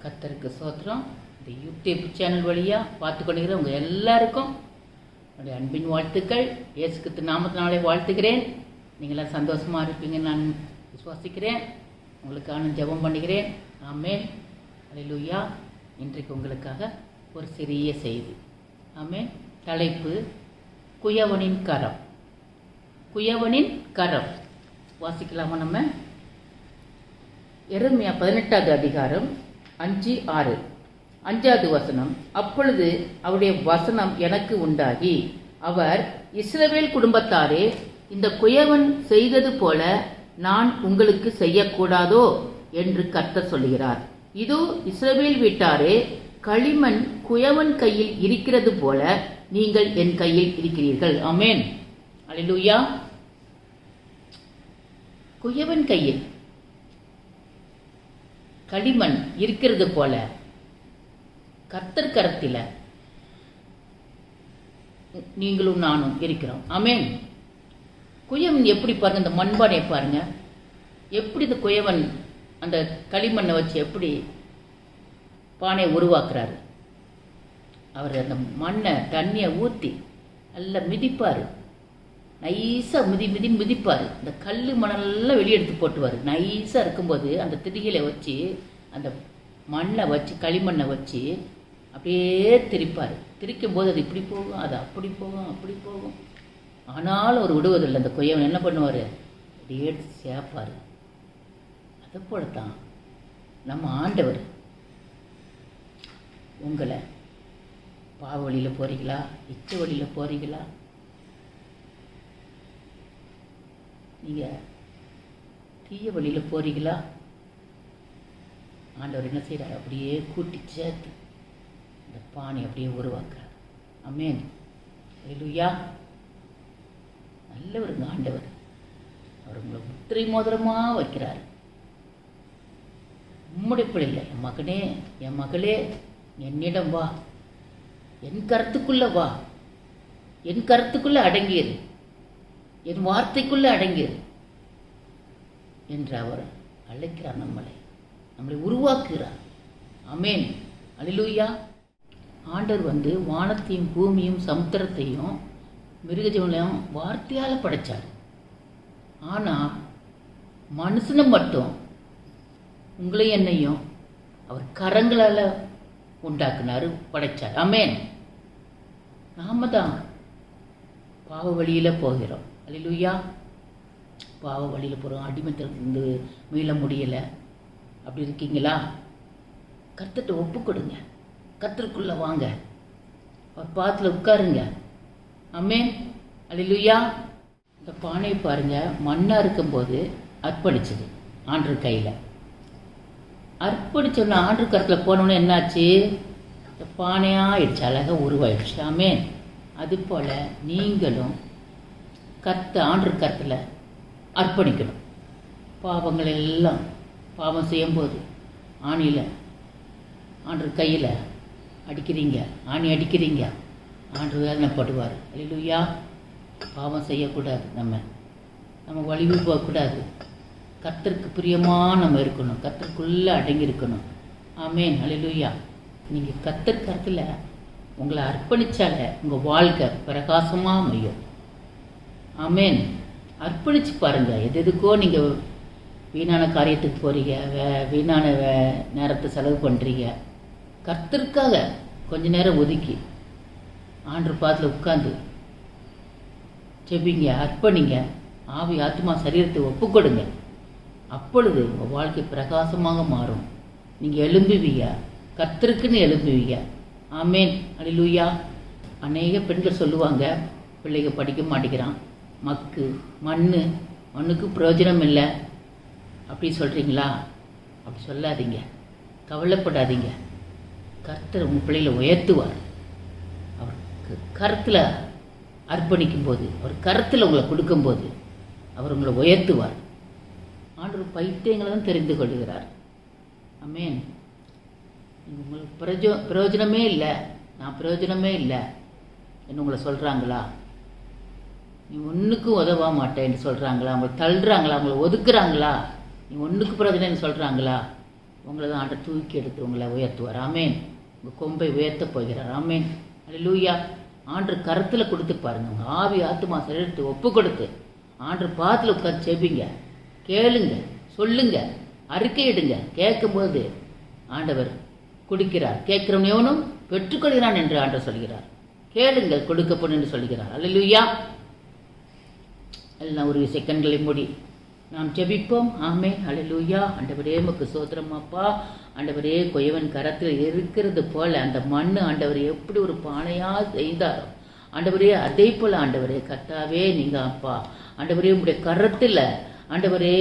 கர்த்தருக்கு ஸ்தோத்திரம். இந்த யூடியூப் சேனல் வழியாக பார்த்து கொண்டிருக்கிற உங்கள் எல்லாருக்கும் என்னுடைய அன்பின் வாழ்த்துக்கள். இயேசு கிறிஸ்து நாமத்தினாலே வாழ்த்துக்கிறேன். நீங்களாம் சந்தோஷமாக இருப்பீங்கன்னு நான் விசுவாசிக்கிறேன். உங்களுக்கான ஜெபம் பண்ணுகிறேன். ஆமென். அல்லேலூயா. இன்றைக்கு உங்களுக்காக ஒரு சிறிய செய்தி. ஆமென். தலைப்பு குயவனின் கரம். குயவனின் கரம் வாசிக்கலாமா? நம்ம எரேமியா 18வது அதிகாரம் 5-6 5வது வசனம். அப்பொழுது அவருடைய வசனம் எனக்கு உண்டாகி, அவர், இஸ்ரவேல் குடும்பத்தாரே, இந்த குயவன் செய்தது போல நான் உங்களுக்கு செய்யக்கூடாதோ என்று கர்த்தர் சொல்கிறார். இதோ, இஸ்ரவேல் வீட்டாரே, களிமண் குயவன் கையில் இருக்கிறது போல நீங்கள் என் கையில் இருக்கிறீர்கள். ஆமென். அல்லேலூயா. குயவன் கையில் களிமண் இருக்கிறது போல கர்த்தர் கரத்தில் நீங்களும் நானும் இருக்கிறோம். ஆமென். குயவன் எப்படி பாருங்க, இந்த மண்பானையை பாருங்க, எப்படி இந்த குயவன் அந்த களிமண்ணை வச்சு எப்படி பானையை உருவாக்குறாரு. அவர் அந்த மண்ணை தண்ணியை ஊற்றி நல்லா மிதிப்பார். நைஸாக மிதிப்பார். இந்த கல் மணலெல்லாம் வெளியே எடுத்து போட்டுவார். நைஸாக இருக்கும்போது அந்த திரிகளை வச்சு அந்த மண்ணை வச்சு களிமண்ணை வச்சு அப்படியே திரிப்பார். திரிக்கும் போது அது இப்படி போகும், அது அப்படி போகும், அப்படி போகும். ஆனாலும் அவர் விடுவதில்லை. அந்த கொய்யவன் என்ன பண்ணுவார்? அப்படியே எடுத்து சேர்ப்பார். அதை போலத்தான் நம்ம ஆண்டவர் உங்களை பாவ வழியில் போகிறீங்களா, இச்ச வழியில் போகிறீங்களா, நீங்கள் தீய வழியில் போகிறீங்களா, ஆண்டவர் என்ன செய்கிறார்? அப்படியே கூட்டி சேர்த்து இந்த பானை அப்படியே உருவாக்குறார். ஆமென். அல்லேலூயா. நல்லவருங்க ஆண்டவர். அவர் உங்களை முத்திரை மோதிரமாக வைக்கிறார். உம்முடைய பிள்ளைல, என் மகனே, என் மகளே, என்னிடம் வா, என் கருத்துக்குள்ளே வா, என் கருத்துக்குள்ளே அடங்கியது, என் வார்த்தைக்குள்ளே அடங்கியது என்று அவர் அழைக்கிறார். நம்மளை உருவாக்குகிறார். ஆமென். அல்லேலூயா. ஆண்டவர் வானத்தையும் பூமியும் சமுத்திரத்தையும் மிருகஜீவனையும் வார்த்தையால் படைச்சார். ஆனால் மனுஷனை மட்டும் உங்களையும் என்னையும் அவர் கரங்களால் உண்டாக்குனார், படைச்சார். ஆமென். நாம தான் பாவ வழியில் போகிறோம். அல்லேலூயா. பாவ வழியில் போகிறோம். அடிமைத்திலிருந்து மீள முடியலை. அப்படி இருக்கீங்களா? கர்த்தர்கிட்ட ஒப்பு கொடுங்க. கர்த்தருக்குள்ளே வாங்க. அவர் பாத்தில் உட்காருங்க. ஆமென். அல்லேலூயா. இந்த பானையை பாருங்கள், மண்ணாக இருக்கும்போது அர்ப்பணிச்சது ஆண்டவர் கையில். அர்ப்பணிச்சோன்னா ஆண்டவர் கருத்தில் போனோன்னு என்னாச்சு? இந்த பானையாக ஆயிடுச்சு, அழகாக உருவாயிடுச்சு. ஆமென். அதுபோல் நீங்களும் ஆண்டவர் கருத்தில் அர்ப்பணிக்கணும். பாவங்கள் எல்லாம் பாவம் செய்யும்போது ஆணியில் ஆண்டவர் கையில் அடிக்கிறீங்க, ஆணி அடிக்கிறீங்க, ஆண்டவர் வேதனைப்படுவார். அல்லேலூயா. பாவம் செய்யக்கூடாது. நம்ம வலிவு போகக்கூடாது. கர்த்தருக்கு பிரியமாக நம்ம இருக்கணும். கர்த்தருக்குள்ளே அடங்கி இருக்கணும். ஆமென். அல்லேலூயா. நீங்கள் கர்த்தர் கருத்தில் உங்களை அர்ப்பணித்தால உங்கள் வாழ்க்கை பிரகாசமாக அமையும். ஆமென். அர்ப்பணித்து பாருங்கள். எதுக்கோ நீங்கள் வீணான காரியத்துக்கு போகிறீங்க, வீணான நேரத்தை செலவு பண்ணுறீங்க. கர்த்தருக்காக கொஞ்ச நேரம் ஒதுக்கி ஆண்டவர் பாதத்தில் உட்காந்து செபிங்க, அர்ப்பணிங்க. ஆவி ஆத்மா சரீரத்தை ஒப்பு கொடுங்க. அப்பொழுது உங்கள் வாழ்க்கை பிரகாசமாக மாறும். நீங்கள் எழும்புவீங்க, கர்த்தருக்குன்னு எழும்புவீங்க. ஆமென். அல்லேலூயா. அநேக பெண்கள் சொல்லுவாங்க, பிள்ளைங்க படிக்க மாட்டேங்கிறான், மண்ணுக்கு பிரயோஜனம் இல்லை. அப்படி சொல்கிறீங்களா? அப்படி சொல்லாதீங்க. கவலைப்படாதீங்க. கர்த்தர் உங்கள் பிள்ளைகளை உயர்த்துவார். அவருக்கு கருத்தில் அர்ப்பணிக்கும்போது, அவர் கருத்தில் உங்களை கொடுக்கும்போது அவர் உங்களை உயர்த்துவார். ஆண்டவர் பைத்தியங்களை தான் தெரிந்து கொள்கிறார். ஆமென். உங்களுக்கு பிரயோஜனமே இல்லை, நான் பிரயோஜனமே இல்லை என்று உங்களை சொல்கிறாங்களா? நீ ஒன்றுக்கும் உதவ மாட்டேன்னு சொல்கிறாங்களா? அவங்களை தள்ளுறாங்களா? அவங்கள ஒதுக்குறாங்களா? நீ ஒன்றுக்கு பிரயோஜனம்னு சொல்கிறாங்களா? உங்களை தான் ஆண்டவர் தூக்கி எடுத்து உங்களை உயர்த்துவார். ஆமேன். உங்கள் கொம்பை உயர்த்த போகிறார். ஆமேன். அல்லேலூயா. ஆண்டவர் கருத்தில் கொடுத்து பாருங்கள். உங்கள் ஆவி ஆத்துமா சரீரத்தை ஒப்பு கொடுத்து ஆண்டவர் பாத்தில் உட்காந்து செபிங்க, கேளுங்க, சொல்லுங்க, அறிக்கையிடுங்க. கேட்கும்போது ஆண்டவர் கொடுக்கிறார். கேட்கிறவன் எவனும் பெற்றுக்கொள்கிறான் என்று ஆண்டவர் சொல்கிறார். கேளுங்கள் கொடுக்கப்படும் என்று சொல்கிறார். அல்லேலூயா. எல்லாம் ஒரு செகண்ட்களை மூடி நாம் ஜெபிப்போம். ஆமென். அல்லேலூயா. ஆண்டவரே உமக்கு ஸ்தோத்திரம் அப்பா. ஆண்டவரே குயவன் கரத்தில் இருக்கிறது போல அந்த மண் ஆண்டவரே எப்படி ஒரு பானையாக செய்தாரோ ஆண்டவரே அதே போல் ஆண்டவரே கர்த்தாவே நீங்கள் அப்பா ஆண்டவரே உங்களுடைய கரத்தில் ஆண்டவரே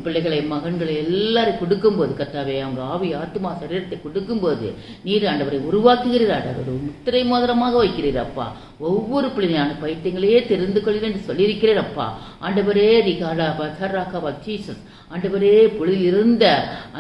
பிள்ளைகளை மகன்களை எல்லாரும் கொடுக்கும்போது கர்த்தாவே அவங்க ஆவி ஆத்துமா சரீரத்தை கொடுக்கும்போது நீர் ஆண்டவரை உருவாக்குகிறீர். ஆண்டவர் முத்திரை மோதிரமாக வைக்கிறீர் அப்பா. ஒவ்வொரு பிள்ளையான பைத்தியங்களையே தெரிந்து கொள்கிறேன் என்று சொல்லியிருக்கிறேன் அப்பா. ஆண்டவரே ரிகாடா பதராகா ஜீசஸ் ஆண்டவரே புலியில் இருந்த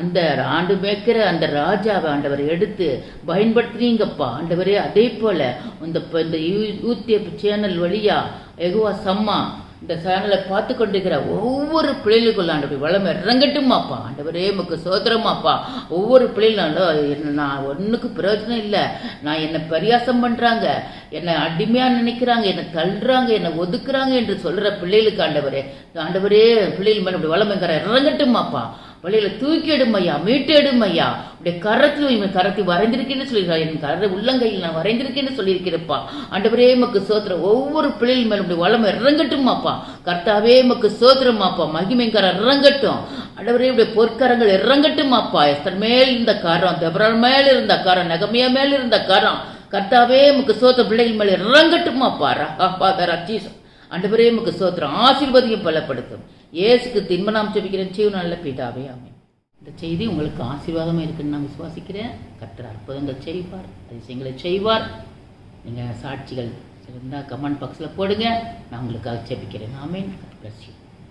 அந்த ஆண்டு மேய்க்கிற அந்த ராஜாவை ஆண்டவரை எடுத்து பயன்படுத்துறீங்கப்பா. ஆண்டவரே அதே போல இந்த யூடியூப் சேனல் வழியா எகுவா சம்மா இந்த சேனலை பார்த்து கொண்டிருக்கிற ஒவ்வொரு பிள்ளைகளுக்குள்ள ஆண்டவர் வளம் இறங்கட்டுமாப்பா. ஆண்டவரே உமக்கு சோதரமாப்பா. ஒவ்வொரு பிள்ளைகளும் நான் ஒன்றுக்கு பிரயோஜனம் இல்லை, நான் என்னை பரியாசம் பண்ணுறாங்க, என்னை அடிமையாக நினைக்கிறாங்க, என்னை தள்ளுறாங்க, என்னை ஒதுக்குறாங்க என்று சொல்கிற பிள்ளைகளுக்கு ஆண்டவரே பிள்ளைகள் மேலே அப்படி வளம் இறங்கட்டுமாப்பா. வழியில தூக்கி எடுமையா, மீட்டு எடுமையா. உடைய கரத்தில் கரத்தை வரைந்திருக்கேன்னு சொல்லியிருக்கா. என் கரை உள்ளங்கையில் நான் வரைந்திருக்கேன்னு சொல்லியிருக்கிறப்பா. ஆண்டவரே மக்கு சோத்திரம். ஒவ்வொரு பிள்ளைகள் மேலும் உடைய வளம் இறங்கட்டுமாப்பா. கர்த்தாவே மக்கு சோத்திரமாப்பா. மகிமைக்கார இறங்கட்டும். ஆண்டவரே உடைய பொற்கரங்கள் இறங்கட்டுமாப்பா. எஸ்தர் மேல் இருந்த காரம், தெபரால் மேல் இருந்த காரம், நகமியா மேல் இருந்த காரம் கர்த்தாவே மக்கு சோத்திர பிள்ளைகள் மேல இறங்கட்டுமாப்பா. ரகீஸ் ஆண்டவரே மக்கு சோத்திரம். ஆசீர்வாதியும் பலப்படுத்தும். இயேசுக்கு தின்ப நாம் ஜெபிக்கிறேன் ஜீவ நல்ல பிதாவே. ஆமென். இந்த செய்தி உங்களுக்கு ஆசீர்வாதமாக இருக்குன்னு நான் விசுவாசிக்கிறேன். கர்த்தர் அற்புதங்கள் செய்வார், அதிசயங்களை செய்வார். நீங்கள் சாட்சிகள் இருந்தால் கமெண்ட் பாக்ஸில் போடுங்க, நான் உங்களுக்காக ஜெபிக்கிறேன். ஆமென். God bless you.